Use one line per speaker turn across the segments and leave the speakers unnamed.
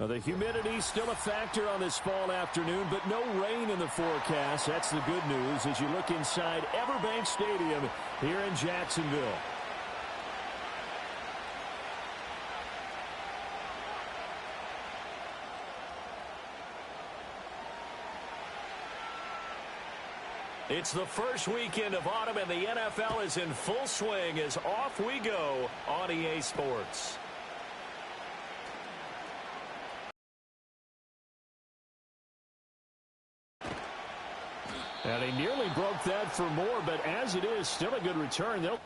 Well, the humidity's still a factor on this fall afternoon, but no rain in the forecast. That's the good news as you look inside Everbank Stadium here in Jacksonville. It's the first weekend of autumn, and the NFL is in full swing as off we go on EA Sports. And he nearly broke that for more, but as it is, still a good return. They'll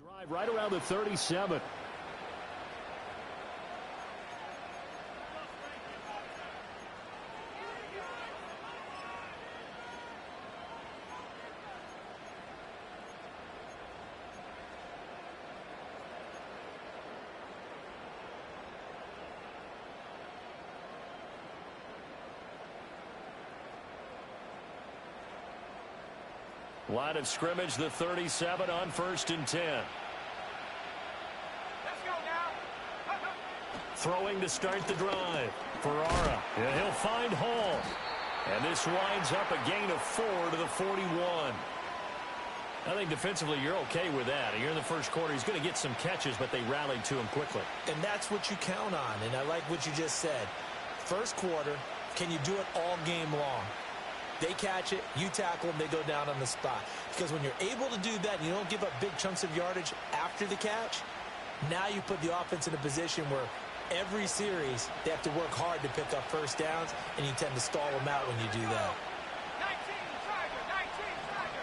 drive right around the 37. Line of scrimmage, the 37 on 1st and 10.
Let's go now.
Throwing to start the drive. Ferrara, and he'll find Hall. And this winds up a gain of 4 to the 41. I think defensively you're okay with that. Here in the first quarter, he's going to get some catches, but they rallied to him quickly.
And that's what you count on, and I like what you just said. First quarter, can you do it all game long? They catch it, you tackle them, they go down on the spot. Because when you're able to do that and you don't give up big chunks of yardage after the catch, now you put the offense in a position where every series they have to work hard to pick up first downs, and you tend to stall them out when you do that.
19 Tiger, 19 Tiger.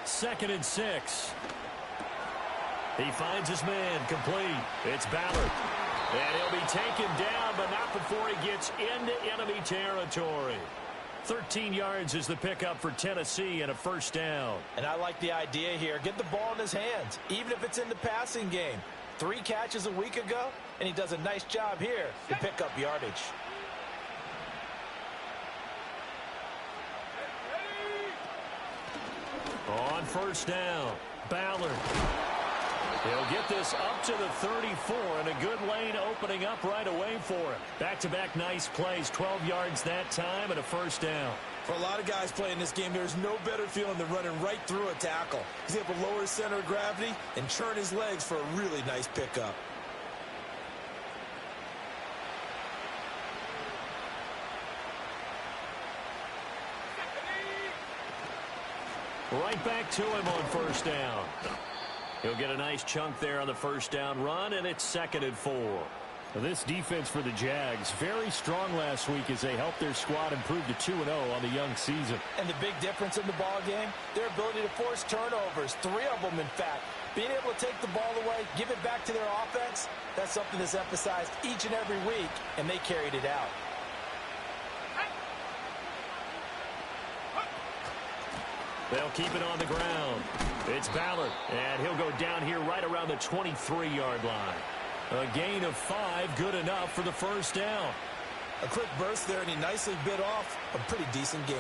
Second and 6. He finds his man complete. It's Ballard. And he'll be taken down, but not before he gets into enemy territory. 13 yards is the pickup for Tennessee and a first down.
And I like the idea here. Get the ball in his hands, even if it's in the passing game. 3 catches a week ago, and he does a nice job here to pick up yardage.
On first down, Ballard. He'll get this up to the 34, and a good lane opening up right away for him. Back-to-back nice plays, 12 yards that time, and a first down.
For a lot of guys playing this game, there's no better feeling than running right through a tackle. He's able to lower his center of gravity and churn his legs for a really nice pickup.
Right back to him on first down. He'll get a nice chunk there on the first down run, and it's 2nd and 4. This defense for the Jags, very strong last week as they helped their squad improve to 2-0 on the young season.
And the big difference in the ball game, their ability to force turnovers, 3 of them in fact. Being able to take the ball away, give it back to their offense, that's something that's emphasized each and every week, and they carried it out.
They'll keep it on the ground. It's Ballard, and he'll go down here right around the 23-yard line. A gain of 5, good enough for the first down.
A quick burst there, and he nicely bit off a pretty decent gain.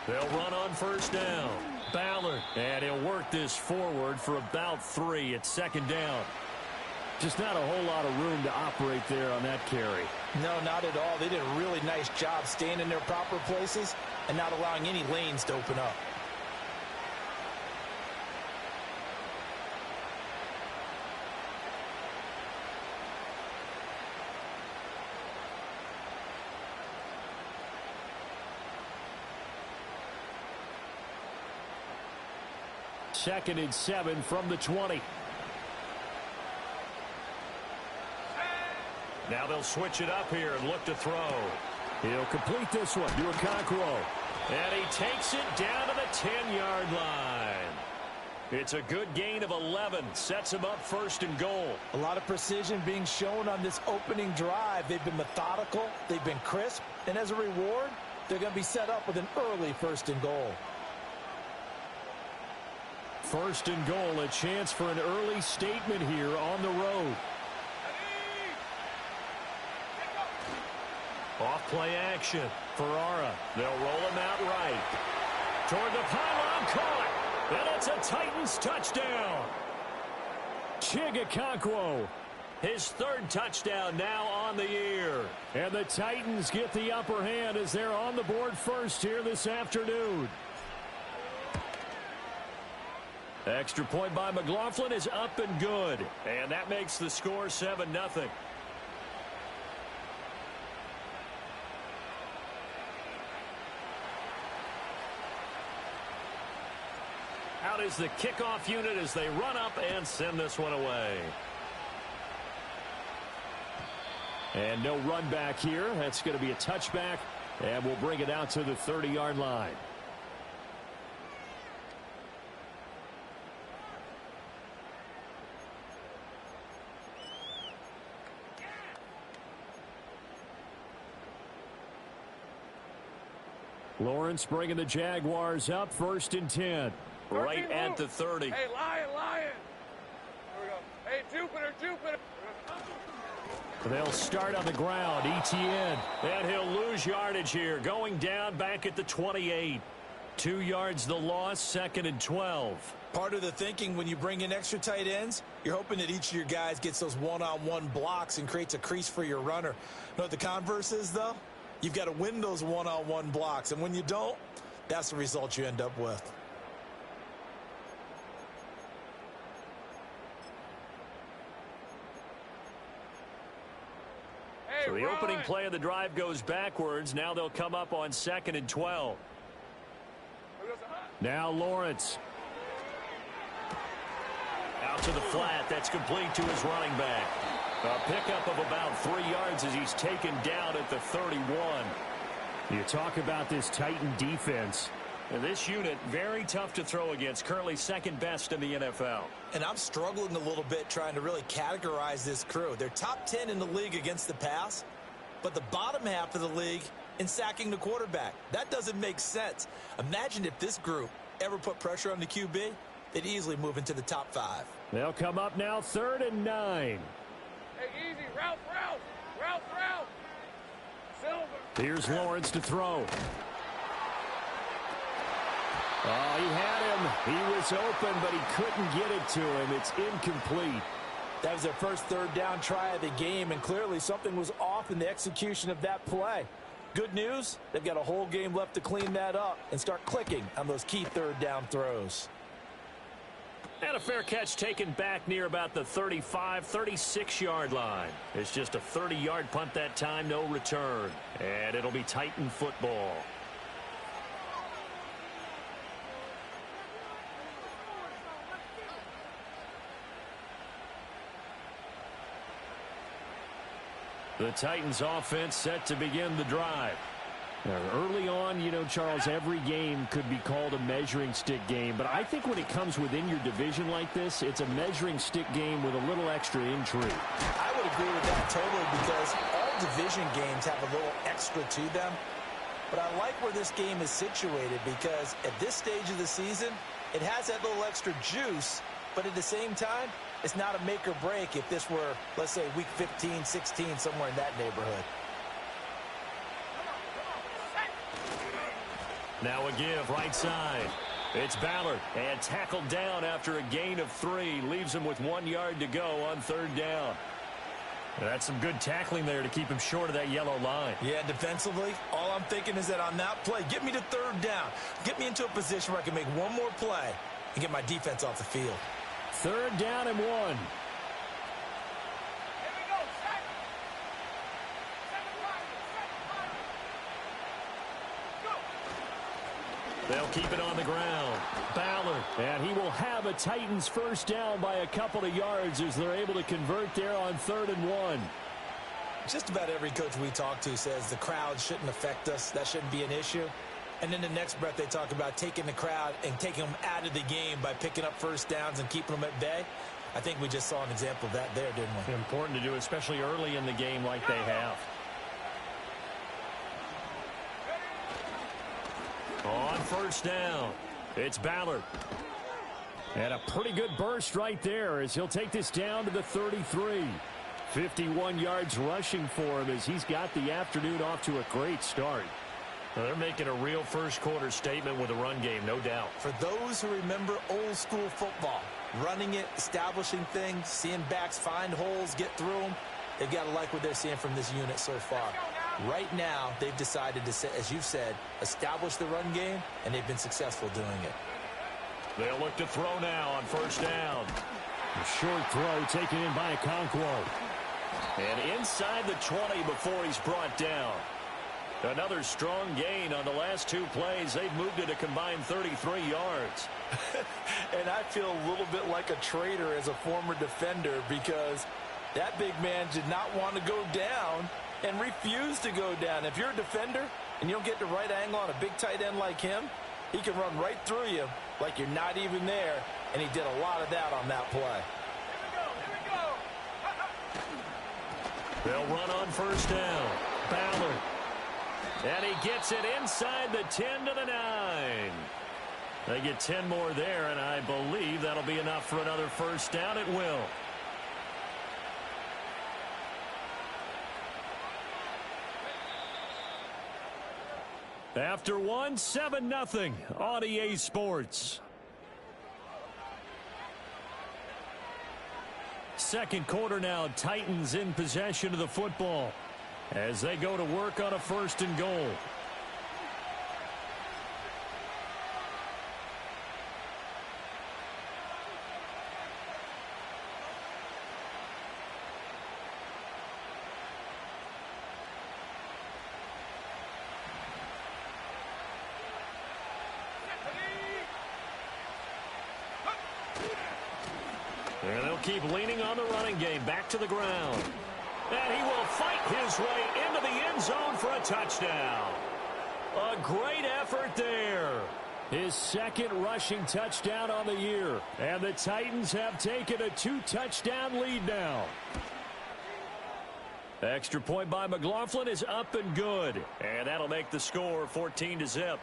They'll run on first down. Ballard, and he'll work this forward for about 3 at 2nd down. Just not a whole lot of room to operate there on that carry.
No, not at all. They did a really nice job staying in their proper places and not allowing any lanes to open up.
Second and 7 from the 20. Now they'll switch it up here and look to throw.
He'll complete this one to Okonkwo.
And he takes it down to the 10-yard line. It's a good gain of 11. Sets him up first and goal.
A lot of precision being shown on this opening drive. They've been methodical. They've been crisp. And as a reward, they're going to be set up with an early first and goal.
First and goal, a chance for an early statement here on the road.
Off play action. Ferrara. They'll roll him out right. Toward the pylon, caught. And it's a Titans touchdown.
Okonkwo.
His third touchdown now on the year.
And the Titans get the upper hand as they're on the board first here this afternoon.
Extra point by McLaughlin is up and good. And that makes the score 7-0. Out is the kickoff unit as they run up and send this one away.
And no run back here. That's going to be a touchback. And we'll bring it out to the 30-yard line. Lawrence bringing the Jaguars up first and 10.
Right at the 30.
Hey, Lion. Here we go. Hey, Jupiter.
They'll start on the ground. Etienne. And he'll lose yardage here. Going down back at the 28. 2 yards the loss, 2nd and 12.
Part of the thinking when you bring in extra tight ends, you're hoping that each of your guys gets those one-on-one blocks and creates a crease for your runner. You know what the converse is, though? You've got to win those one-on-one blocks. And when you don't, that's the result you end up with.
So the opening play of the drive goes backwards. Now they'll come up on 2nd and 12.
Now Lawrence.
Out to the flat. That's complete to his running back. A pickup of about 3 yards as he's taken down at the 31.
You talk about this Titan defense.
And this unit, very tough to throw against. Currently second best in the NFL.
And I'm struggling a little bit trying to really categorize this crew. They're top 10 in the league against the pass, but the bottom half of the league in sacking the quarterback. That doesn't make sense. Imagine if this group ever put pressure on the QB, they'd easily move into the top 5.
They'll come up now 3rd and 9.
Hey, easy. Route. Silver.
Here's Lawrence to throw. Oh, he had him. He was open, but he couldn't get it to him. It's incomplete.
That was their first third down try of the game, and clearly something was off in the execution of that play. Good news, they've got a whole game left to clean that up and start clicking on those key third down throws.
And a fair catch taken back near about the 35, 36-yard line. It's just a 30-yard punt that time, no return. And it'll be Titan football. The Titans offense set to begin the drive.
Now, early on, you know, Charles, every game could be called a measuring stick game. But I think when it comes within your division like this, it's a measuring stick game with a little extra intrigue.
I would agree with that totally because all division games have a little extra to them. But I like where this game is situated because at this stage of the season, it has that little extra juice. But at the same time, it's not a make or break if this were, let's say, week 15, 16, somewhere in that neighborhood.
Now a give right side. It's Ballard and tackled down after a gain of 3. Leaves him with 1 yard to go on 3rd down. That's some good tackling there to keep him short of that yellow line.
Yeah, defensively, all I'm thinking is that on that play, get me to 3rd down. Get me into a position where I can make one more play and get my defense off the field.
3rd down and 1.
Here we go. Set. 7 wide. Go.
They'll keep it on the ground. Ballard.
And he will have a Titans first down by a couple of yards as they're able to convert there on 3rd and 1.
Just about every coach we talk to says the crowd shouldn't affect us. That shouldn't be an issue. And then the next breath they talk about taking the crowd and taking them out of the game by picking up first downs and keeping them at bay. I think we just saw an example of that there, didn't we?
Important to do, especially early in the game like they have.
On first down, it's Ballard.
And a pretty good burst right there as he'll take this down to the 33. 51 yards rushing for him as he's got the afternoon off to a great start.
Well, they're making a real first-quarter statement with a run game, no doubt.
For those who remember old-school football, running it, establishing things, seeing backs find holes, get through them, they've got to like what they're seeing from this unit so far. Right now, they've decided to, as you've said, establish the run game, and they've been successful doing it.
They'll look to throw now on first down.
A short throw taken in by Okonkwo.
And inside the 20 before he's brought down. Another strong gain on the last two plays. They've moved it a combined 33 yards.
And I feel a little bit like a traitor as a former defender because that big man did not want to go down and refused to go down. If you're a defender and you don't get the right angle on a big tight end like him, he can run right through you like you're not even there, and he did a lot of that on that play.
They'll run on first down. Ballard. And he gets it inside the 10 to the 9. They get 10 more there, and I believe that'll be enough for another first down. It will. After one, 7-0 on EA Sports. Second quarter now, Titans in possession of the football as they go to work on a first and goal. And they'll keep leaning on the running game back to the ground. And he will fight his way into the end zone for a touchdown. A great effort there.
His second rushing touchdown on the year. And the Titans have taken a 2-touchdown lead now.
Extra point by McLaughlin is up and good. And that'll make the score 14-0.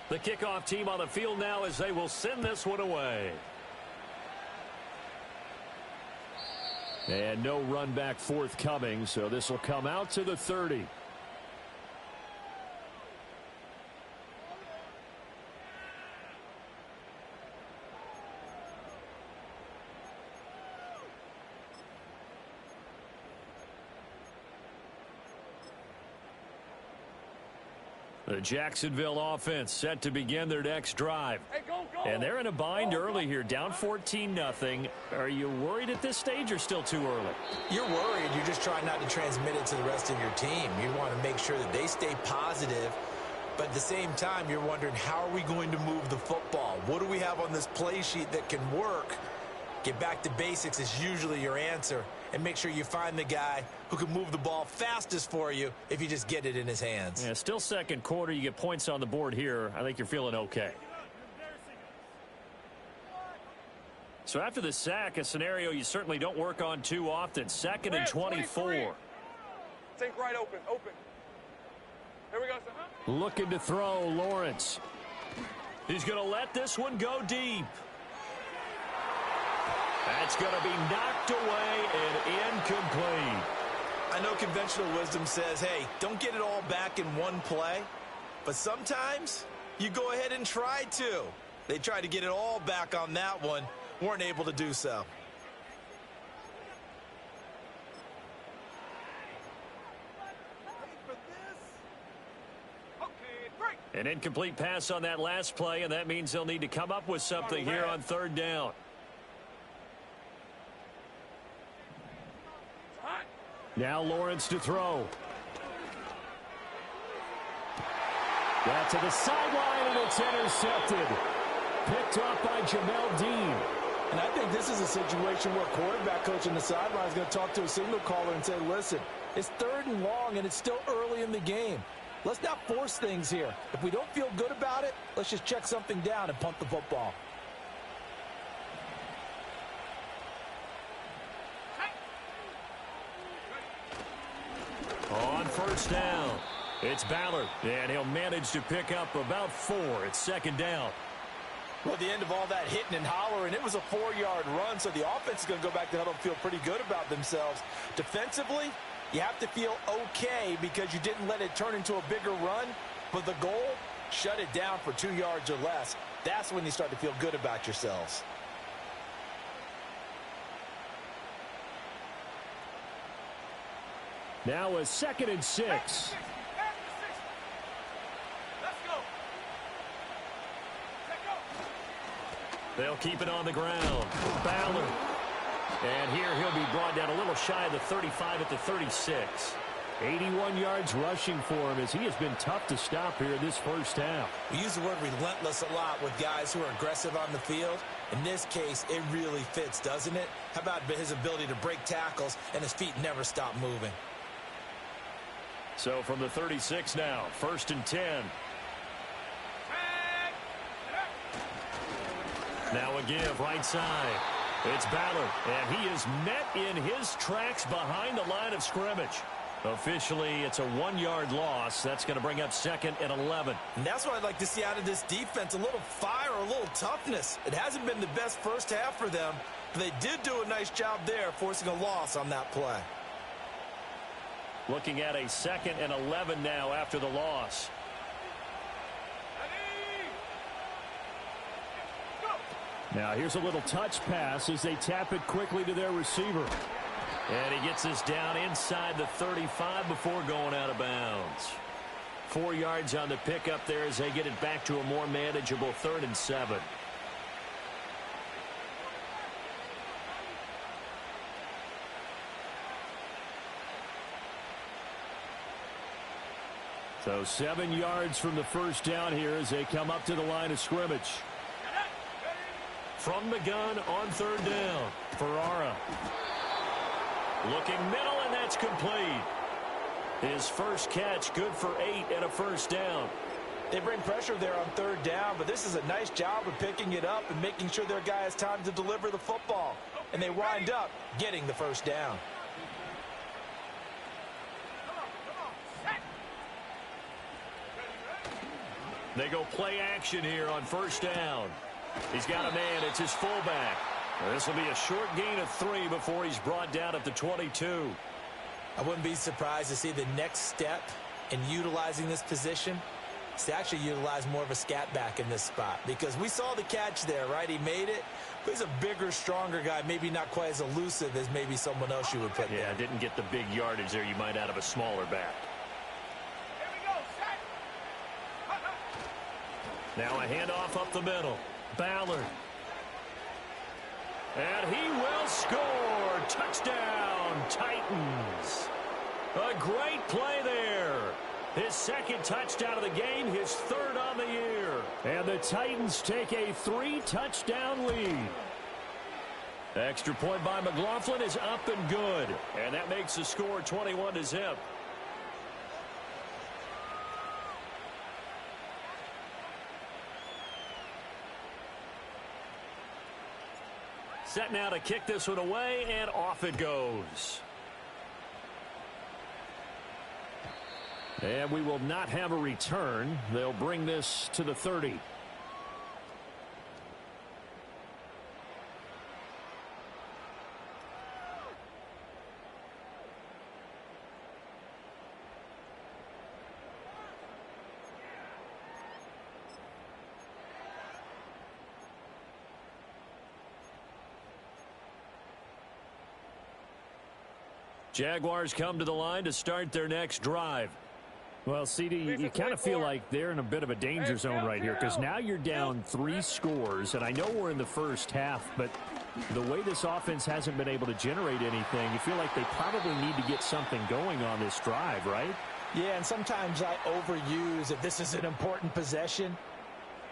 The kickoff team on the field now as they will send this one away.
And no run back forthcoming, so this will come out to the 30.
The Jacksonville offense set to begin their next drive.
Hey, go.
And they're in a bind early here, down 14-0. Are you worried at this stage or still too early?
You're worried. You're just trying not to transmit it to the rest of your team. You want to make sure that they stay positive. But at the same time, you're wondering, how are we going to move the football? What do we have on this play sheet that can work? Get back to basics is usually your answer. And make sure you find the guy who can move the ball fastest for you if you just get it in his hands.
Yeah, still second quarter. You get points on the board here. I think you're feeling okay. So after the sack, a scenario you certainly don't work on too often. 2nd and 24.
Think right open. Here we go, son.
Looking to throw, Lawrence.
He's going to let this one go deep. That's going to be knocked away and incomplete.
I know conventional wisdom says, hey, don't get it all back in one play. But sometimes you go ahead and try to. They tried to get it all back on that one. Weren't able to do so.
An incomplete pass on that last play, and that means they'll need to come up with something here on third down.
Now Lawrence to throw. Got to the sideline, and it's intercepted. picked off by Jamel Dean.
And I think this is a situation where quarterback coach on the sideline is going to talk to a signal caller and say, listen, it's 3rd and long, and it's still early in the game. Let's not force things here. If we don't feel good about it, let's just check something down and punt the football.
On 1st down, it's Ballard, and he'll manage to pick up about 4. It's 2nd down.
Well, at the end of all that hitting and hollering, it was a 4-yard run, so the offense is going to go back to huddle and feel pretty good about themselves. Defensively, you have to feel okay because you didn't let it turn into a bigger run, but the goal, shut it down for 2 yards or less. That's when you start to feel good about yourselves.
Now a 2nd and 6.
They'll keep it on the ground. Ballard. And here he'll be brought down a little shy of the 35 at the 36.
81 yards rushing for him as he has been tough to stop here this first half.
We use the word relentless a lot with guys who are aggressive on the field. In this case, it really fits, doesn't it? How about his ability to break tackles and his feet never stop moving?
So from the 36 now, 1st and 10. Now a give right side. It's Ballard, and he is met in his tracks behind the line of scrimmage. Officially, it's a 1-yard loss. That's going to bring up 2nd and 11.
And that's what I'd like to see out of this defense, a little fire, a little toughness. It hasn't been the best first half for them, but they did do a nice job there, forcing a loss on that play.
Looking at a 2nd and 11 now after the loss.
Now here's a little touch pass as they tap it quickly to their receiver.
And he gets this down inside the 35 before going out of bounds. 4 yards on the pickup there as they get it back to a more manageable 3rd and 7.
So 7 yards from the first down here as they come up to the line of scrimmage.
From the gun on 3rd down, Ferrara. Looking middle, and that's complete. His first catch, good for 8 and a 1st down.
They bring pressure there on 3rd down, but this is a nice job of picking it up and making sure their guy has time to deliver the football. And they wind up getting the 1st down.
They go play action here on 1st down. He's got a man. It's his fullback. This will be a short gain of 3 before he's brought down at the 22.
I wouldn't be surprised to see the next step in utilizing this position is to actually utilize more of a scat back in this spot, because we saw the catch there, right? He made it, but he's a bigger, stronger guy, maybe not quite as elusive as maybe someone else you would put there.
Yeah, didn't get the big yardage there you might out of a smaller back. Now a handoff up the middle. Ballard. And he will score. Touchdown, Titans. A great play there. His 2nd touchdown of the game, his 3rd on the year.
And the Titans take a 3-touchdown lead.
Extra point by McLaughlin is up and good. And that makes the score 21-0. Set now to kick this one away, and off it goes.
And we will not have a return. They'll bring this to the 30.
Jaguars come to the line to start their next drive.
Well, CD, you kind of feel like they're in a bit of a danger zone right here, because now you're down 3 scores, and I know we're in the first half, but the way this offense hasn't been able to generate anything, you feel like they probably need to get something going on this drive, right?
Yeah, and sometimes I overuse if this is an important possession.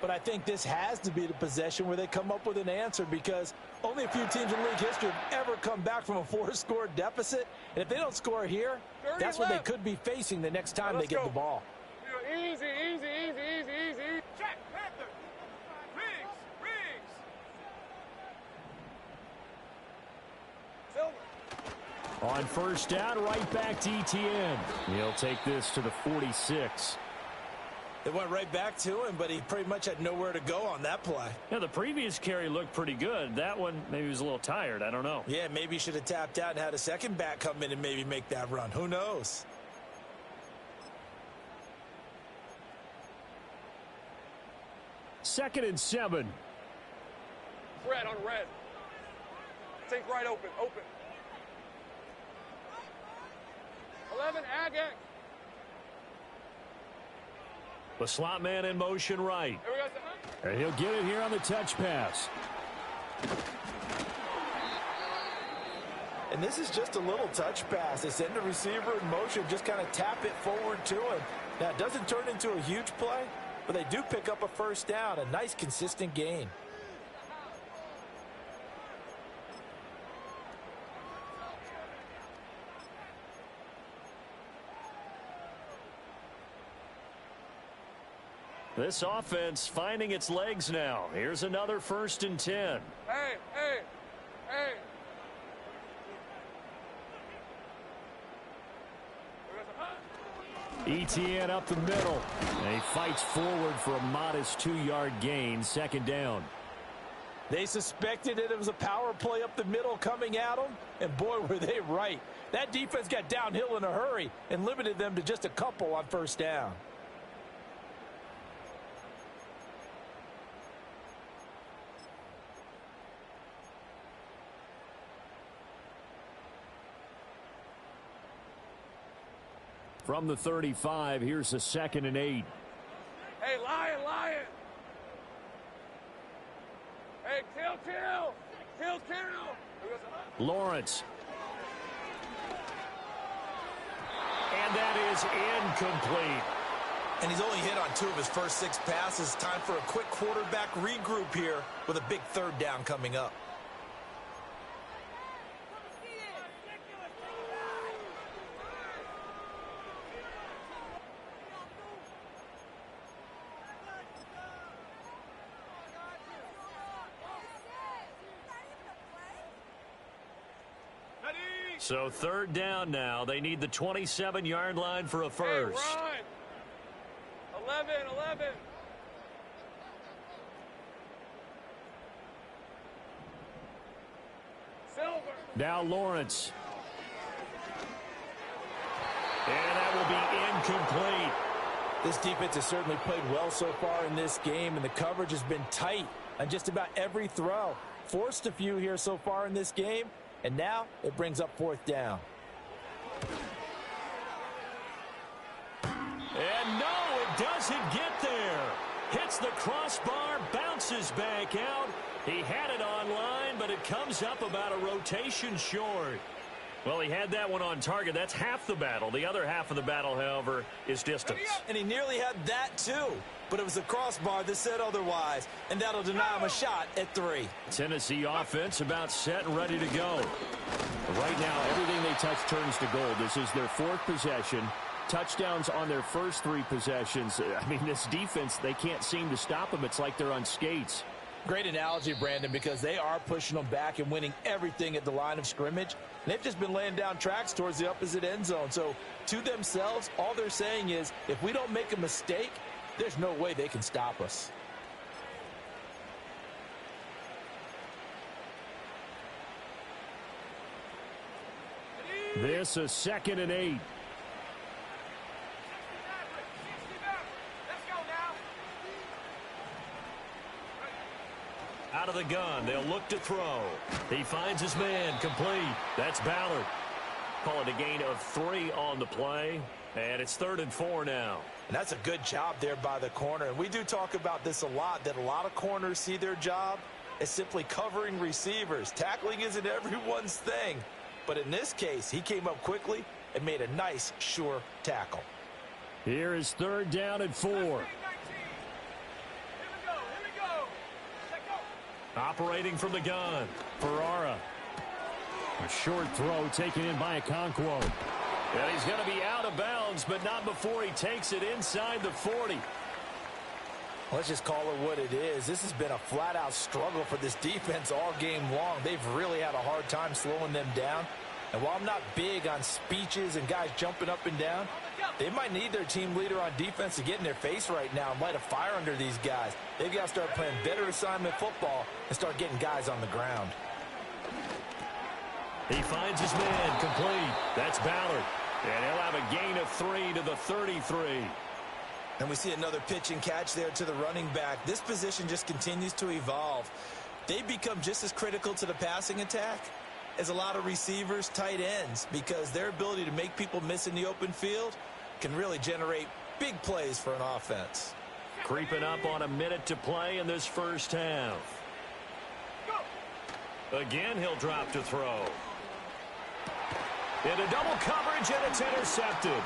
but I think this has to be the possession where they come up with an answer, because only a few teams in league history have ever come back from a 4-score deficit. And if they don't score here, that's what they could be facing the next time they get the ball.
Easy, easy, easy, easy, easy. Check, Panther. Riggs. Silver.
On first down, right back to ETN. He'll take this to the 46.
They went right back to him, but he pretty much had nowhere to go on that play.
Yeah, the previous carry looked pretty good. That one, maybe he was a little tired. I don't know.
Yeah, maybe he should have tapped out and had a second back come in and maybe make that run. Who knows?
Second and 7.
Red on red. Take right open. 11, Agak.
The slot man in motion right.
Here we go, son.
And he'll get it here on the touch pass.
And this is just a little touch pass. They send the receiver in motion, just kind of tap it forward to him. Now, it doesn't turn into a huge play, but they do pick up a first down, a nice, consistent gain.
This offense finding its legs now. Here's another 1st and 10.
Hey.
ETN up the middle. And he fights forward for a modest 2-yard gain. 2nd down.
They suspected it was a power play up the middle coming at them, and boy, were they right. That defense got downhill in a hurry and limited them to just a couple on first down.
From the 35, here's a 2nd and 8.
Hey, Lion. Hey, kill.
Lawrence. And that is incomplete.
And he's only hit on 2 of his first 6 passes. Time for a quick quarterback regroup here with a big 3rd down coming up.
So 3rd down now. They need the 27-yard line for a first.
Hey, run. 11. Silver.
Now Lawrence. And that will be incomplete.
This defense has certainly played well so far in this game, and the coverage has been tight on just about every throw. Forced a few here so far in this game, and now it brings up 4th down.
And no, it doesn't get there. Hits the crossbar, bounces back out. He had it online, but it comes up about a rotation short. Well, he had that one on target. That's half the battle. The other half of the battle, however, is distance.
And he nearly had that, too. But it was the crossbar that said otherwise, and that'll deny him a shot at 3.
Tennessee offense about set and ready to go. Right now, everything they touch turns to gold. This is their 4th possession. Touchdowns on their first 3 possessions. I mean, this defense, they can't seem to stop them. It's like they're on skates.
Great analogy, Brandon, because they are pushing them back and winning everything at the line of scrimmage. And they've just been laying down tracks towards the opposite end zone. So to themselves, all they're saying is, if we don't make a mistake, there's no way they can stop us.
This is 2nd and 8. Out of the gun, they'll look to throw. He finds his man, complete. That's Ballard. Call it a gain of 3 on the play, and it's 3rd and 4 now.
And that's a good job there by the corner. And we do talk about this a lot, that a lot of corners see their job as simply covering receivers. Tackling isn't everyone's thing. But in this case, he came up quickly and made a nice, sure tackle.
Here is 3rd down and 4. Operating from the gun, Ferrara. A short throw taken in by Okonkwo. And he's going to be out of bounds, but not before he takes it inside the 40.
Let's just call it what it is. This has been a flat-out struggle for this defense all game long. They've really had a hard time slowing them down. And while I'm not big on speeches and guys jumping up and down, they might need their team leader on defense to get in their face right now and light a fire under these guys. They've got to start playing better assignment football and start getting guys on the ground.
He finds his man complete. That's Ballard. And he'll have a gain of 3 to the 33.
And we see another pitch and catch there to the running back. This position just continues to evolve. They become just as critical to the passing attack as a lot of receivers, tight ends, because their ability to make people miss in the open field can really generate big plays for an offense.
Creeping up on a minute to play in this first half. Again, he'll drop to throw. Into double coverage, and it's intercepted.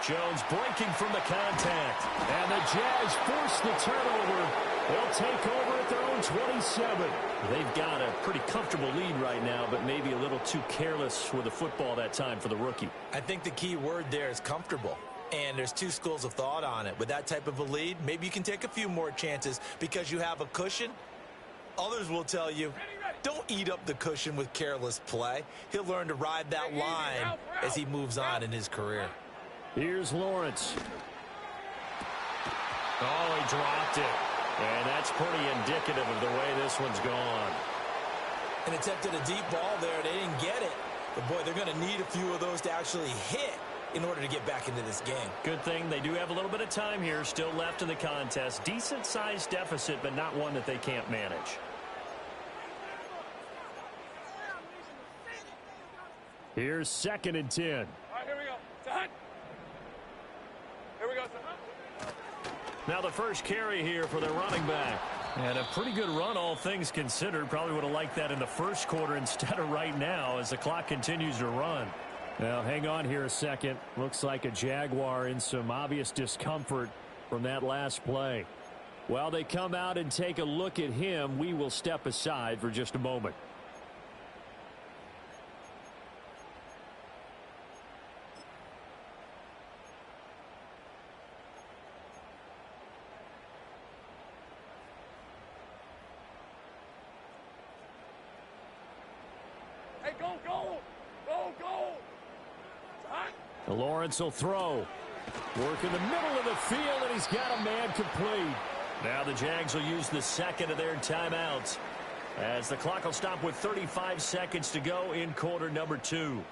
Jones breaking from the contact. And the Jags force the turnover. They'll take over at their own 27. They've got a pretty comfortable lead right now, but maybe a little too careless with the football that time for the rookie.
I think the key word there is comfortable. And there's two schools of thought on it. With that type of a lead, maybe you can take a few more chances because you have a cushion. Others will tell you, don't eat up the cushion with careless play. He'll learn to ride that line as he moves on in his career.
Here's Lawrence. Oh, he dropped it. And that's pretty indicative of the way this one's gone.
And attempted a deep ball there. They didn't get it. But, boy, they're going to need a few of those to actually hit in order to get back into this game.
Good thing they do have a little bit of time here still left in the contest. Decent-sized deficit, but not one that they can't manage. Here's 2nd and 10.
All right, here we go. Time. Here we go, son.
Now the first carry here for their running back. And a pretty good run, all things considered. Probably would have liked that in the first quarter instead of right now as the clock continues to run. Now, hang on here a second. Looks like a Jaguar in some obvious discomfort from that last play. While they come out and take a look at him, we will step aside for just a moment.
Hey, go, go! Go, go! Time.
Lawrence will throw. Work in the middle of the field, and he's got a man complete. Now the Jags will use the second of their timeouts as the clock will stop with 35 seconds to go in quarter number 2.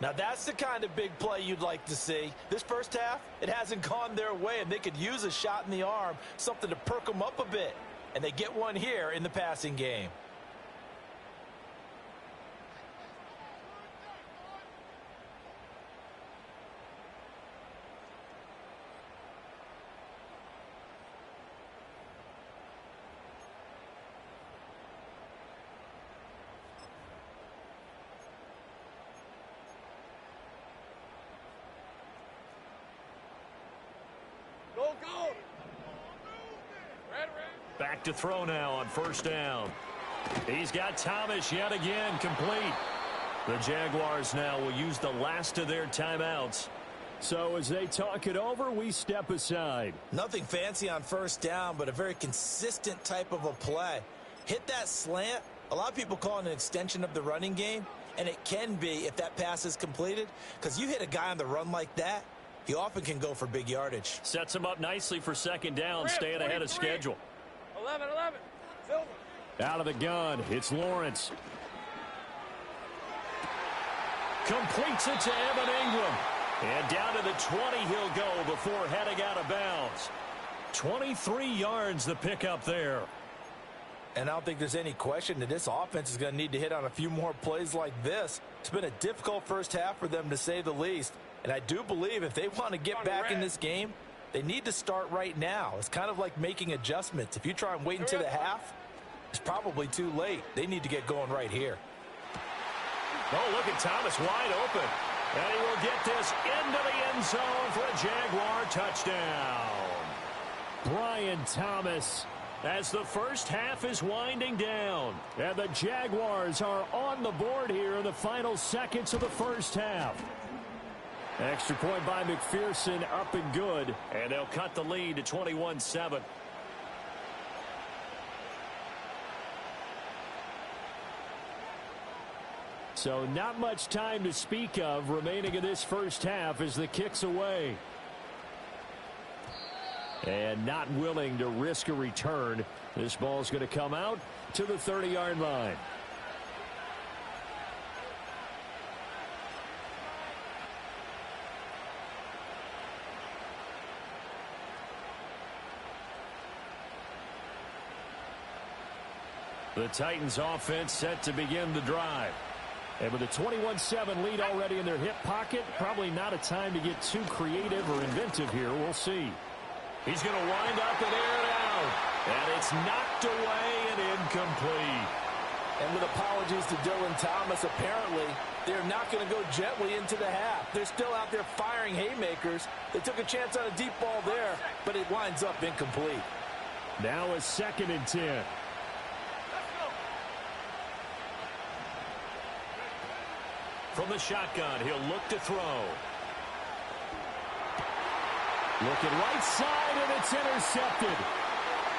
Now that's the kind of big play you'd like to see. This first half, it hasn't gone their way, and they could use a shot in the arm, something to perk them up a bit. And they get one here in the passing game.
Go, go! Red.
Back to throw now on first down. He's got Thomas yet again complete. The Jaguars now will use the last of their timeouts. So as they talk it over, we step aside.
Nothing fancy on first down, but a very consistent type of a play. Hit that slant. A lot of people call it an extension of the running game, and it can be if that pass is completed, because you hit a guy on the run like that, he often can go for big yardage.
Sets him up nicely for second down, staying ahead of schedule.
11. Silver.
Out of the gun, it's Lawrence. Completes it to Evan Ingram. And down to the 20 he'll go before heading out of bounds. 23 yards the pickup there.
And I don't think there's any question that this offense is going to need to hit on a few more plays like this. It's been a difficult first half for them, to say the least. And I do believe if they want to get back in this game, they need to start right now. It's kind of like making adjustments. If you try and wait until the half, it's probably too late. They need to get going right here.
Oh, look at Thomas wide open. And he will get this into the end zone for a Jaguar touchdown. Brian Thomas as the first half is winding down.
And the Jaguars are on the board here in the final seconds of the first half. Extra point by McPherson, up and good.
And they'll cut the lead to 21-7.
So not much time to speak of remaining in this first half as the kick's away. And not willing to risk a return. This ball's going to come out to the 30-yard line.
The Titans offense set to begin the drive.
And with a 21-7 lead already in their hip pocket, probably not a time to get too creative or inventive here. We'll see.
He's going to wind up and air it out. And it's knocked away and incomplete.
And with apologies to Dylan Thomas, apparently they're not going to go gently into the half. They're still out there firing haymakers. They took a chance on a deep ball there, but it winds up incomplete.
Now a 2nd and 10.
From the shotgun, he'll look to throw.
Looking right side, and it's intercepted.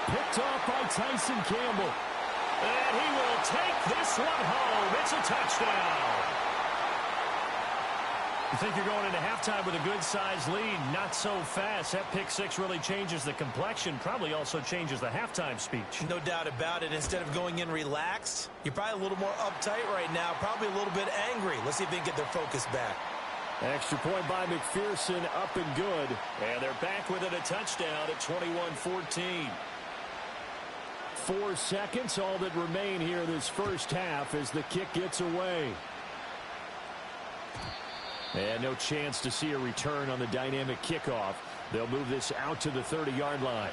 Picked off by Tyson Campbell.
And he will take this one home. It's a touchdown. You think you're going into halftime with a good-sized lead? Not so fast. That pick six really changes the complexion, probably also changes the halftime speech.
No doubt about it. Instead of going in relaxed, you're probably a little more uptight right now, probably a little bit angry. Let's see if they can get their focus back.
Extra point by McPherson, up and good.
And they're back with it, a touchdown at 21-14.
4 seconds, all that remain here this first half as the kick gets away. And no chance to see a return on the dynamic kickoff. They'll move this out to the 30-yard line.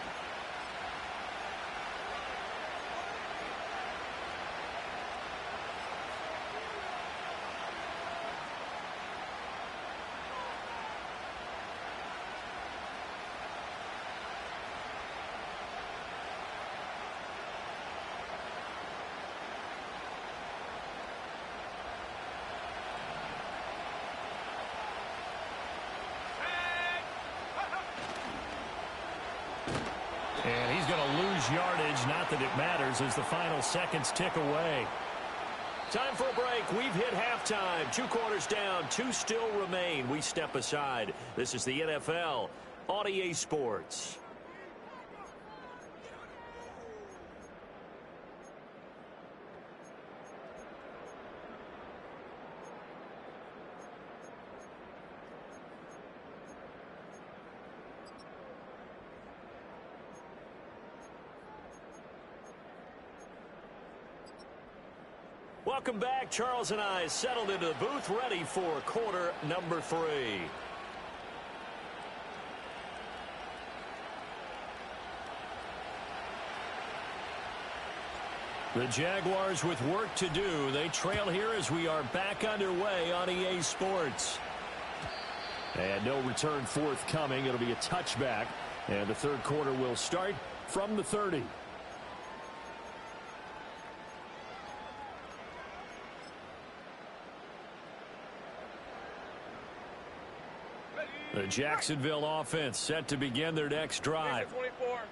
And he's going to lose yardage, not that it matters, as the final seconds tick away. Time for a break. We've hit halftime. 2 quarters down, 2 still remain. We step aside. This is the NFL on EA Sports. Welcome back. Charles and I settled into the booth, ready for quarter number 3. The Jaguars with work to do. They trail here as we are back underway on EA Sports. And no return forthcoming. It'll be a touchback. And the third quarter will start from the 30. The Jacksonville offense set to begin their next drive.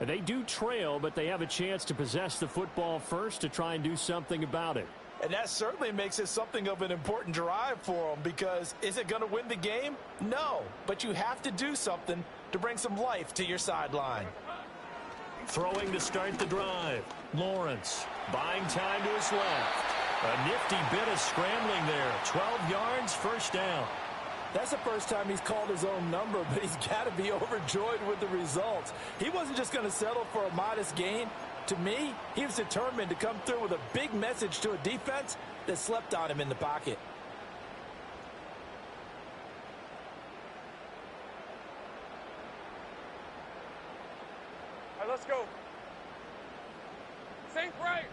They do trail, but they have a chance to possess the football first to try and do something about it.
And that certainly makes it something of an important drive for them, because is it going to win the game? No, but you have to do something to bring some life to your sideline.
Throwing to start the drive. Lawrence buying time to his left. A nifty bit of scrambling there. 12 yards, first down.
That's the first time he's called his own number, but he's got to be overjoyed with the results. He wasn't just going to settle for a modest gain. To me, he was determined to come through with a big message to a defense that slept on him in the pocket.
All right, let's go. Sink right.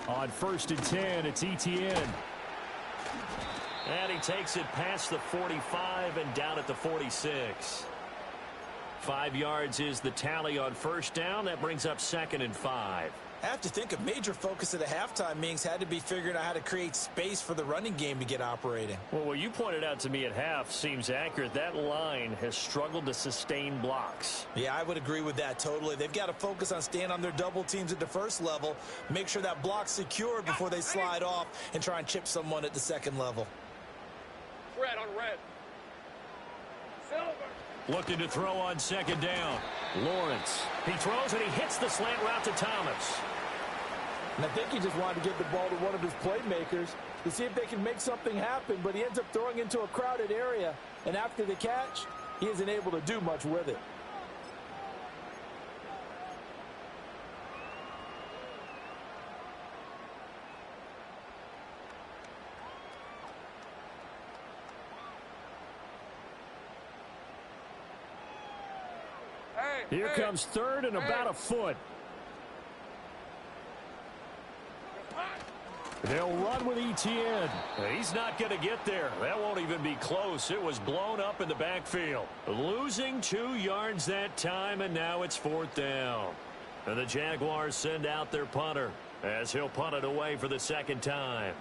On 1st and 10, it's Etienne.
And he takes it past the 45 and down at the 46. 5 yards is the tally on first down. That brings up 2nd and 5.
I have to think a major focus at the halftime meetings had to be figuring out how to create space for the running game to get operating.
Well, what you pointed out to me at half seems accurate. That line has struggled to sustain blocks.
Yeah, I would agree with that totally. They've got to focus on staying on their double teams at the first level, make sure that block's secured before they slide off and try and chip someone at the second level.
Red on red. Silver.
Looking to throw on 2nd down. Lawrence. He throws and he hits the slant route to Thomas.
And I think he just wanted to give the ball to one of his playmakers to see if they can make something happen, but he ends up throwing into a crowded area, and after the catch, he isn't able to do much with it.
Here comes 3rd and about a foot. They'll run with Etienne.
He's not going to get there. That won't even be close. It was blown up in the backfield. Losing 2 yards that time, and now it's 4th down. And the Jaguars send out their punter as he'll punt it away for the 2nd time.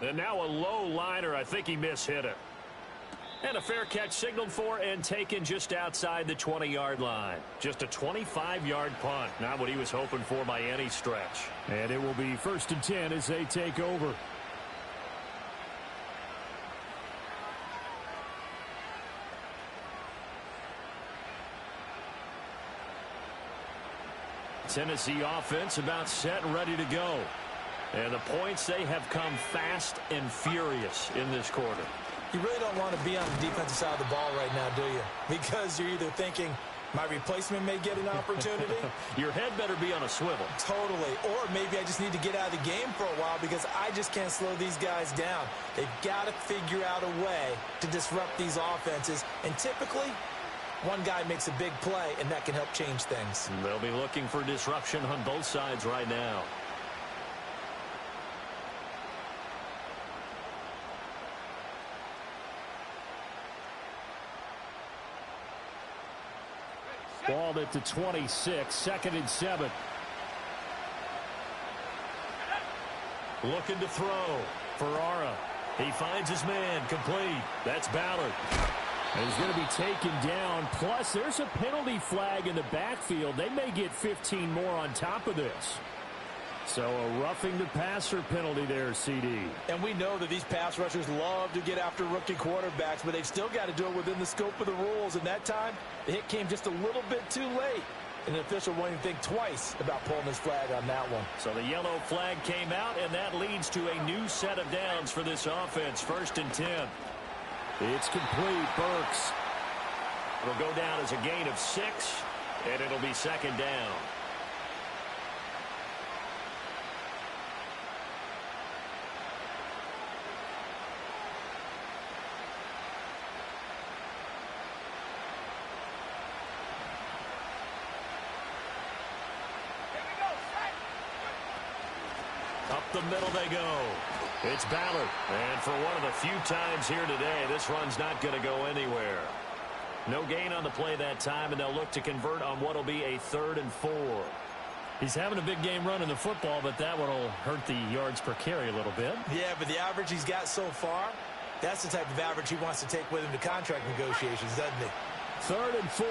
And now a low liner. I think he mishit it. And a fair catch signaled for and taken just outside the 20-yard line. Just a 25-yard punt. Not what he was hoping for by any stretch.
And it will be 1st and 10 as they take over.
Tennessee offense about set and ready to go. And the points, they have come fast and furious in this quarter.
You really don't want to be on the defensive side of the ball right now, do you? Because you're either thinking, my replacement may get an opportunity.
Your head better be on a swivel.
Totally. Or maybe I just need to get out of the game for a while because I just can't slow these guys down. They've got to figure out a way to disrupt these offenses. And typically, one guy makes a big play, and that can help change things.
They'll be looking for disruption on both sides right now.
Ball at the 26, 2nd and 7.
Looking to throw. Ferrara. He finds his man. Complete. That's Ballard.
And he's going to be taken down. Plus, there's a penalty flag in the backfield. They may get 15 more on top of this. So a roughing the passer penalty there, CD.
And we know that these pass rushers love to get after rookie quarterbacks, but they've still got to do it within the scope of the rules. And that time, the hit came just a little bit too late. And the official won't even think twice about pulling his flag on that one.
So the yellow flag came out, and that leads to a new set of downs for this offense. 1st and 10.
It's complete. Burks.
It'll go down as a gain of 6, and it'll be 2nd down. Up the middle they go. It's Ballard. And for one of the few times here today, this run's not going to go anywhere. No gain on the play that time, and they'll look to convert on what will be a 3rd and 4.
He's having a big game running the football, but that one will hurt the yards per carry a little bit.
Yeah, but the average he's got so far, that's the type of average he wants to take with him to contract negotiations, doesn't he?
3rd and 4.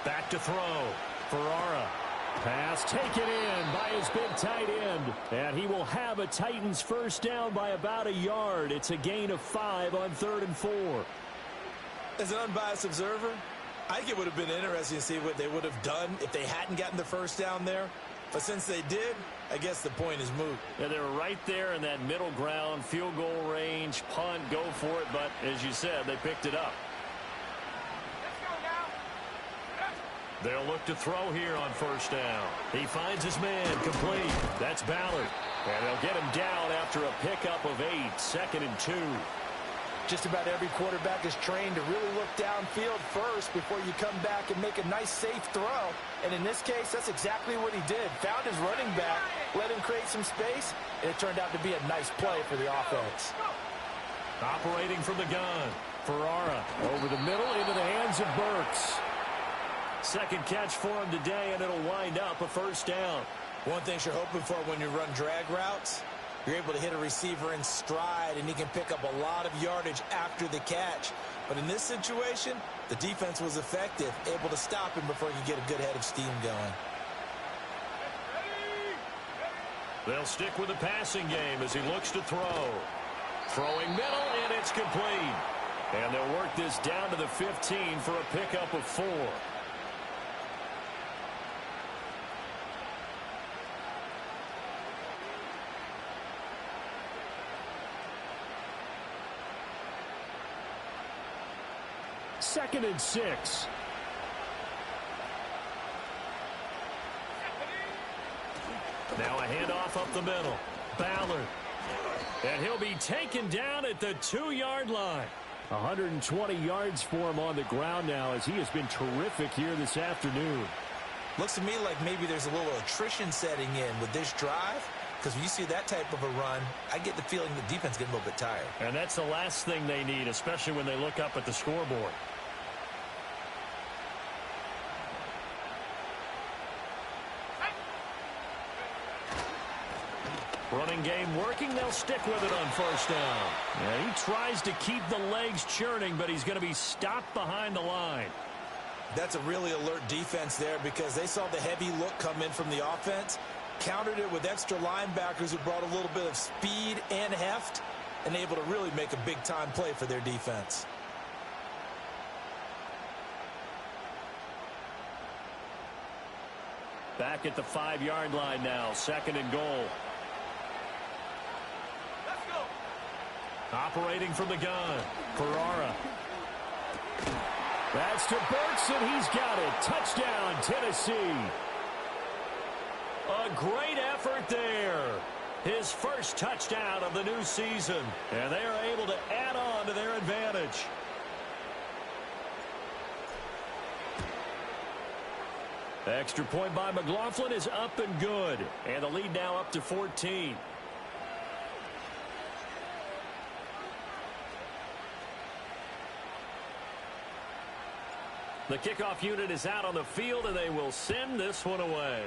Back to throw.
Ferrara. Pass taken in by his big tight end. And he will have a Titans first down by about a yard. It's a gain of 5 on 3rd and 4.
As an unbiased observer, I think it would have been interesting to see what they would have done if they hadn't gotten the first down there. But since they did, I guess the point is moot.
Yeah, they were right there in that middle ground, field goal range, punt, go for it. But as you said, they picked it up. They'll look to throw here on 1st down. He finds his man. Complete. That's Ballard. And they'll get him down after a pickup of 8. 2nd and 2.
Just about every quarterback is trained to really look downfield first before you come back and make a nice, safe throw. And in this case, that's exactly what he did. Found his running back, let him create some space, and it turned out to be a nice play for the offense.
Operating from the gun. Ferrara over the middle into the hands of Burks. Second catch for him today, and it'll wind up a first down.
One thing you're hoping for when you run drag routes, you're able to hit a receiver in stride, and he can pick up a lot of yardage after the catch. But in this situation, the defense was effective, able to stop him before he could get a good head of steam going.
They'll stick with the passing game as he looks to throw. Throwing middle, and it's complete. And they'll work this down to the 15 for a pickup of 4.
Second and 6.
Now a handoff up the middle. Ballard. And he'll be taken down at the 2-yard line.
120 yards for him on the ground now as he has been terrific here this afternoon.
Looks to me like maybe there's a little attrition setting in with this drive, because when you see that type of a run, I get the feeling the defense getting a little bit tired.
And that's the last thing they need, especially when they look up at the scoreboard. Running game working. They'll stick with it on first down. And he tries to keep the legs churning, but he's going to be stopped behind the line.
That's a really alert defense there because they saw the heavy look come in from the offense, countered it with extra linebackers who brought a little bit of speed and heft, and able to really make a big-time play for their defense.
Back at the 5-yard line now. Second and goal. Operating from the gun. Ferrara. That's to Burks, and he's got it. Touchdown, Tennessee. A great effort there. His first touchdown of the new season. And they are able to add on to their advantage. Extra point by McLaughlin is up and good. And the lead now up to 14. The kickoff unit is out on the field, and they will send this one away.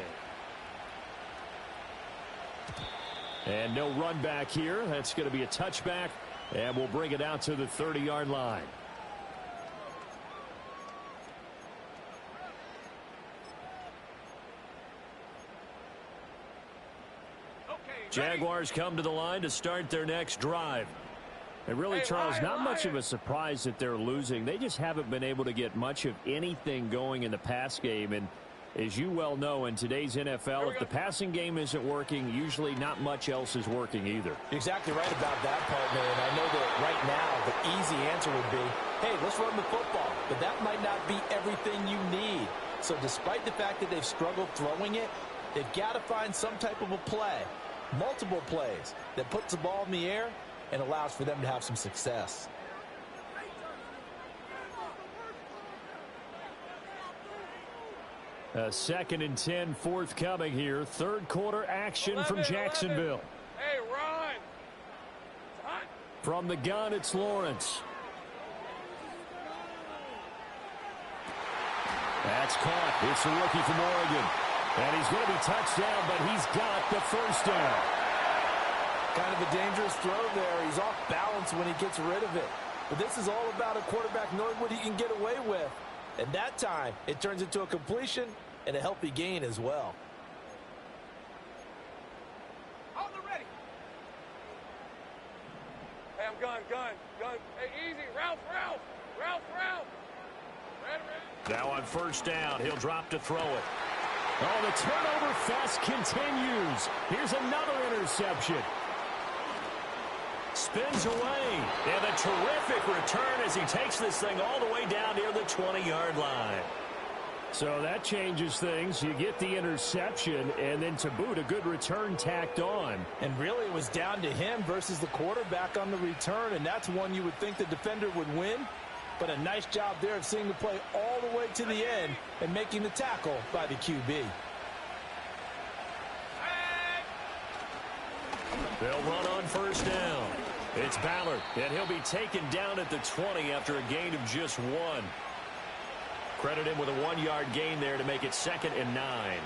And no run back here. That's going to be a touchback, and we'll bring it out to the 30-yard line. Jaguars come to the line to start their next drive. And really, Charles, not much of a surprise that they're losing. They just haven't been able to get much of anything going in the pass game. And as you well know, in today's NFL, if the passing game isn't working, usually not much else is working either.
You're exactly right about that, partner. And I know that right now the easy answer would be, hey, let's run the football. But that might not be everything you need. So despite the fact that they've struggled throwing it, they've got to find some type of a play, multiple plays, that puts the ball in the air and allows for them to have some success.
A 2nd and 10 forthcoming here. Third quarter action from Jacksonville.
Hey, run!
From the gun, it's Lawrence. That's caught. It's a rookie from Oregon. And he's going to be touched down, but he's got the first down.
Kind of a dangerous throw there. He's off balance when he gets rid of it. But this is all about a quarterback knowing what he can get away with. And that time, it turns into a completion and a healthy gain as well.
Hold it ready. Hey, I'm gun. Hey, easy. Ralph. Ready.
Now on first down, he'll drop to throw it. Oh, the turnover fest continues. Here's another interception. Spins away, and a terrific return as he takes this thing all the way down near the 20-yard line.
So that changes things. You get the interception, and then to boot, a good return tacked on.
And really, it was down to him versus the quarterback on the return, and that's one you would think the defender would win. But a nice job there of seeing the play all the way to the end and making the tackle by the QB.
They'll run on first down. It's Ballard, and he'll be taken down at the 20 after a gain of just 1. Credit him with a 1-yard gain there to make it 2nd and 9.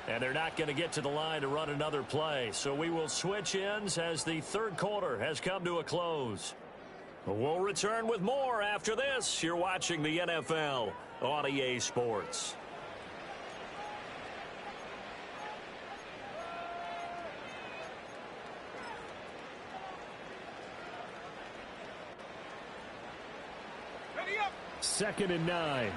And they're not going to get to the line to run another play. So we will switch ends as the third quarter has come to a close. We'll return with more after this. You're watching the NFL on EA Sports.
Ready up.
2nd and 9.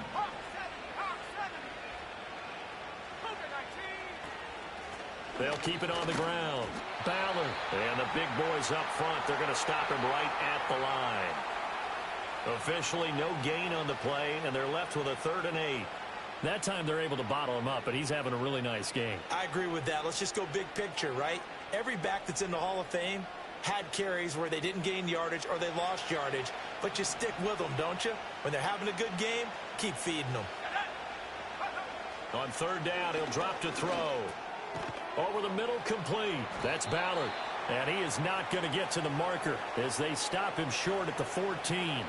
They'll keep it on the ground. Ballard. And the big boys up front. They're going to stop him right at the line. Officially no gain on the play, and they're left with a 3rd and 8.
That time they're able to bottle him up, but he's having a really nice game.
I agree with that. Let's just go big picture, right? Every back that's in the Hall of Fame had carries where they didn't gain yardage or they lost yardage, but you stick with them, don't you? When they're having a good game, keep feeding them.
On 3rd down, he'll drop to throw. Over the middle, complete. That's Ballard. And he is not going to get to the marker as they stop him short at the 14.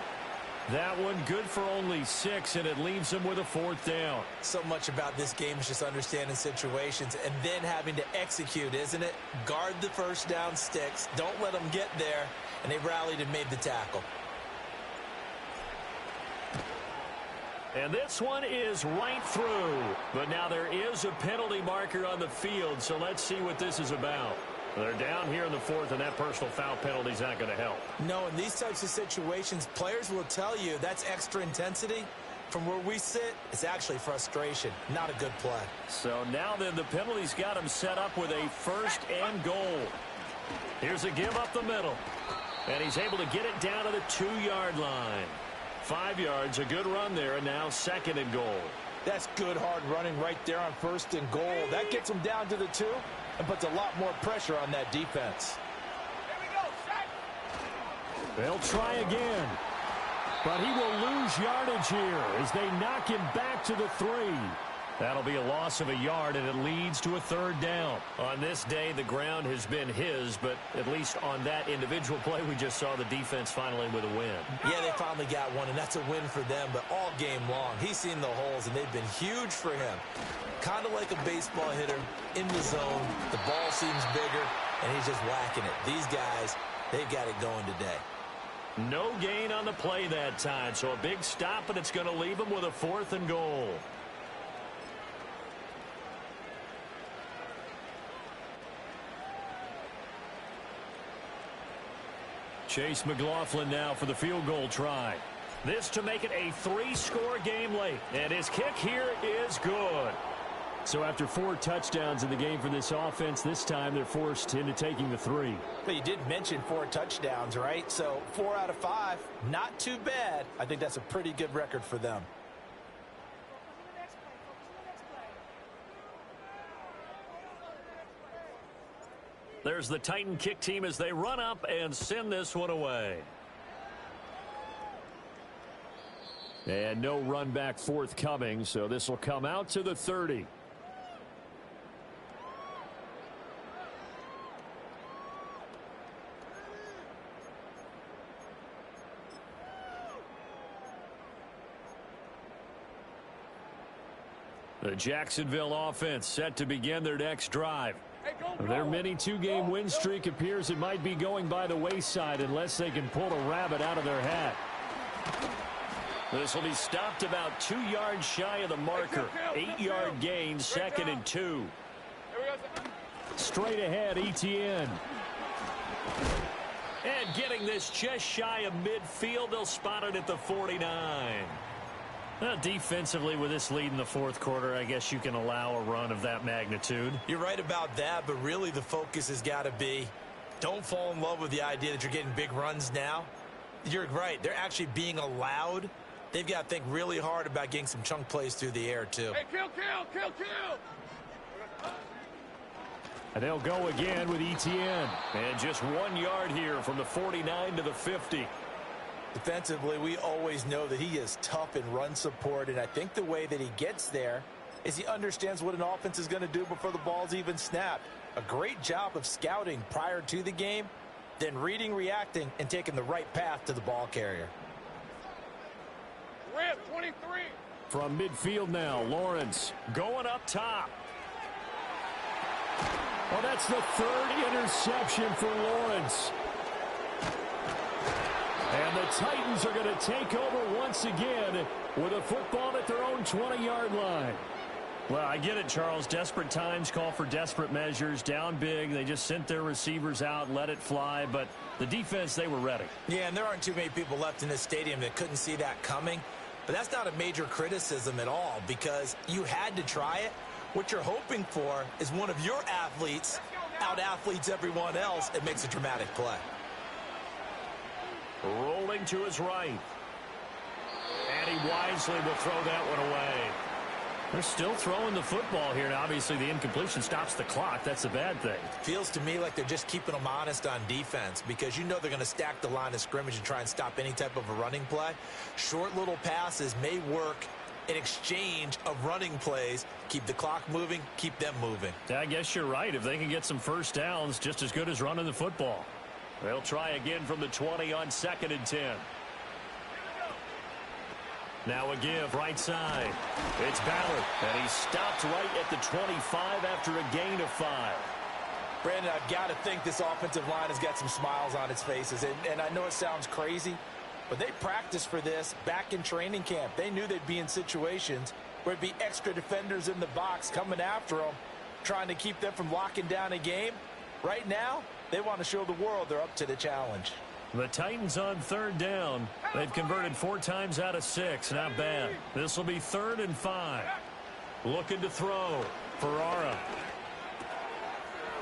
That one good for only 6, and it leaves him with a 4th down.
So much about this game is just understanding situations and then having to execute, isn't it? Guard the first down sticks. Don't let them get there. And they rallied and made the tackle.
And this one is right through. But now there is a penalty marker on the field, so let's see what this is about. They're down here in the 4th, and that personal foul penalty is not going to help.
No, in these types of situations, players will tell you that's extra intensity. From where we sit, it's actually frustration, not a good play.
So now then, the penalty's got him set up with a 1st and goal. Here's a give up the middle. And he's able to get it down to the 2-yard line. 5 yards, a good run there, and now 2nd and goal.
That's good hard running right there on 1st and goal. That gets them down to the 2 and puts a lot more pressure on that defense.
Here we go. Set.
They'll try again. But he will lose yardage here as they knock him back to the 3. That'll be a loss of a yard, and it leads to a 3rd down. On this day, the ground has been his, but at least on that individual play, we just saw the defense finally with a win.
Yeah, they finally got one, and that's a win for them, but all game long, he's seen the holes, and they've been huge for him. Kind of like a baseball hitter in the zone. The ball seems bigger, and he's just whacking it. These guys, they've got it going today.
No gain on the play that time, so a big stop, and it's going to leave him with a 4th and goal. Chase McLaughlin now for the field goal try. This to make it a 3-score game late. And his kick here is good.
So after 4 touchdowns in the game for this offense, this time they're forced into taking the 3.
But you did mention 4 touchdowns, right? So 4 out of 5, not too bad. I think that's a pretty good record for them.
There's the Titan kick team as they run up and send this one away.
And no run back forthcoming, so this will come out to the 30. The Jacksonville offense set to begin their next drive. Their mini 2-game win streak appears it might be going by the wayside unless they can pull a rabbit out of their hat.
This will be stopped about 2 yards shy of the marker. 8-yard gain, 2nd and 2.
Straight ahead, Etienne.
And getting this just shy of midfield, they'll spot it at the 49.
Defensively, with this lead in the 4th quarter, I guess you can allow a run of that magnitude.
You're right about that, but really the focus has got to be don't fall in love with the idea that you're getting big runs now. You're right. They're actually being allowed. They've got to think really hard about getting some chunk plays through the air, too.
Hey, kill.
And they'll go again with Etienne.
And just 1 yard here from the 49 to the 50.
Defensively, we always know that he is tough in run support, and I think the way that he gets there is he understands what an offense is going to do before the ball's even snapped. A great job of scouting prior to the game, then reading, reacting, and taking the right path to the ball carrier.
Rip, 23.
From midfield now, Lawrence going up top. Well, that's the third interception for Lawrence. And the Titans are going to take over once again with a football at their own 20-yard line. Well, I get it, Charles. Desperate times call for desperate measures. Down big. They just sent their receivers out, let it fly. But the defense, they were ready.
Yeah, and there aren't too many people left in this stadium that couldn't see that coming. But that's not a major criticism at all because you had to try it. What you're hoping for is one of your athletes out-athletes everyone else and makes a dramatic play.
Rolling to his right. And he wisely will throw that one away. They're still throwing the football here. Now, obviously, the incompletion stops the clock. That's a bad thing.
Feels to me like they're just keeping them honest on defense because you know they're going to stack the line of scrimmage and try and stop any type of a running play. Short little passes may work in exchange of running plays. Keep the clock moving, keep them moving.
I guess you're right. If they can get some first downs, just as good as running the football. They'll try again from the 20 on 2nd and 10. Now a give right side. It's Ballard, and he stopped right at the 25 after a gain of 5.
Brandon, I've got to think this offensive line has got some smiles on its faces. And I know it sounds crazy, but they practiced for this back in training camp. They knew they'd be in situations where there'd be extra defenders in the box coming after them, trying to keep them from locking down a game. Right now, they want to show the world they're up to the challenge.
The Titans on 3rd down. They've converted 4 times out of 6. Not bad. This will be 3rd and 5. Looking to throw. Ferrara.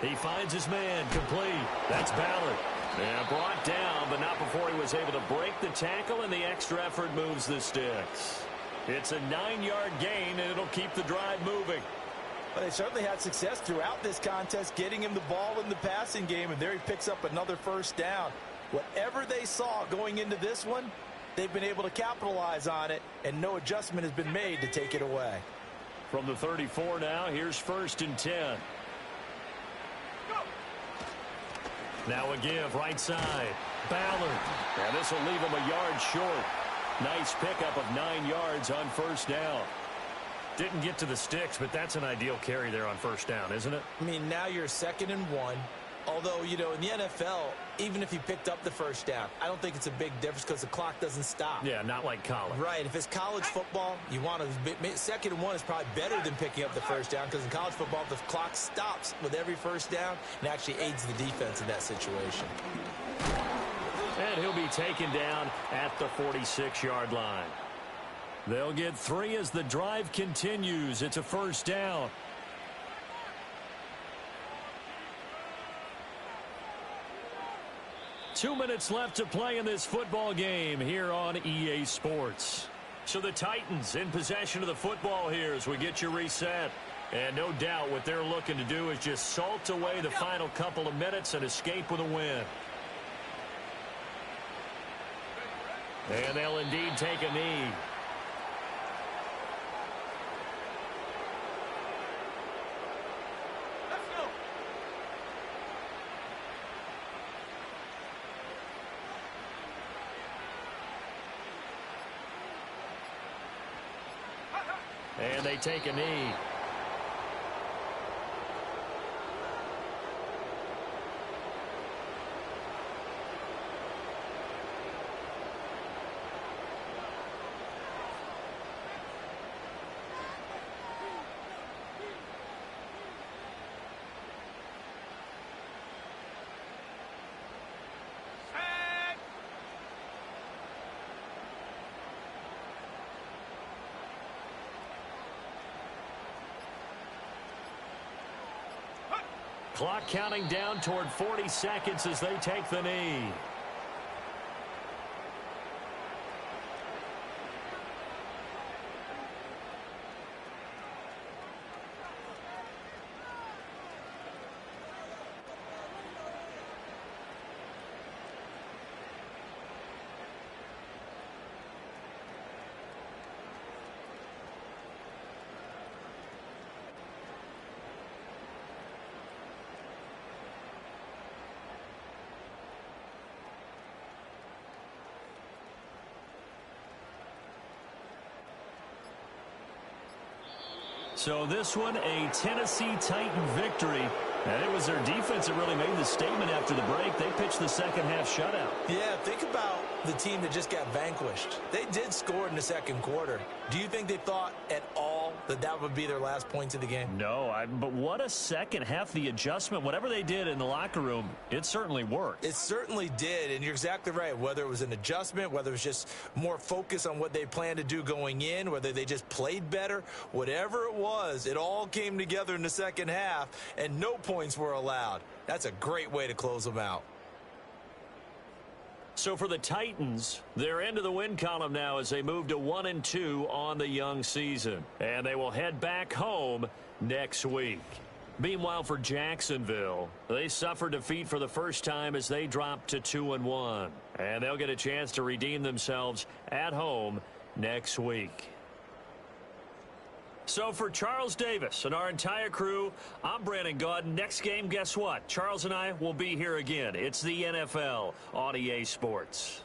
He finds his man. Complete. That's Ballard. Yeah, brought down, but not before he was able to break the tackle, and the extra effort moves the sticks. It's a 9-yard gain, and it'll keep the drive moving.
Well, they certainly had success throughout this contest, getting him the ball in the passing game, and there he picks up another first down. Whatever they saw going into this one, they've been able to capitalize on it, and no adjustment has been made to take it away.
From the 34 now, here's 1st and 10. Now a give right side. Ballard. Now this will leave him a yard short. Nice pickup of 9 yards on 1st down. Didn't get to the sticks, but that's an ideal carry there on 1st down, isn't it?
I mean, now you're 2nd and 1. Although, you know, in the NFL, even if you picked up the first down, I don't think it's a big difference because the clock doesn't stop.
Yeah, not like college.
Right. If it's college football, you want to 2nd and 1 is probably better than picking up the first down because in college football, the clock stops with every first down and actually aids the defense in that situation.
And he'll be taken down at the 46-yard line. They'll get 3 as the drive continues. It's a 1st down. Two minutes left to play in this football game here on EA Sports. So the Titans in possession of the football here as we get you reset. And no doubt what they're looking to do is just salt away the final couple of minutes and escape with a win. And they'll indeed take a knee. And they take a knee. Clock counting down toward 40 seconds as they take the knee. So this one, a Tennessee Titan victory. And it was their defense that really made the statement after the break. They pitched the second half shutout.
Yeah, think about the team that just got vanquished. They did score in the second quarter. Do you think they thought at all that that would be their last points of the game?
No, but what a second half. The adjustment, whatever they did in the locker room, it certainly worked.
It certainly did, and you're exactly right. Whether it was an adjustment, whether it was just more focus on what they planned to do going in, whether they just played better, whatever it was, it all came together in the second half, and no points were allowed. That's a great way to close them out.
So for the Titans, they're into the win column now as they move to 1-2 on the young season. And they will head back home next week. Meanwhile, for Jacksonville, they suffered defeat for the first time as they dropped to 2-1. And they'll get a chance to redeem themselves at home next week. So for Charles Davis and our entire crew, I'm Brandon Gaudin. Next game, guess what? Charles and I will be here again. It's the NFL on EA Sports.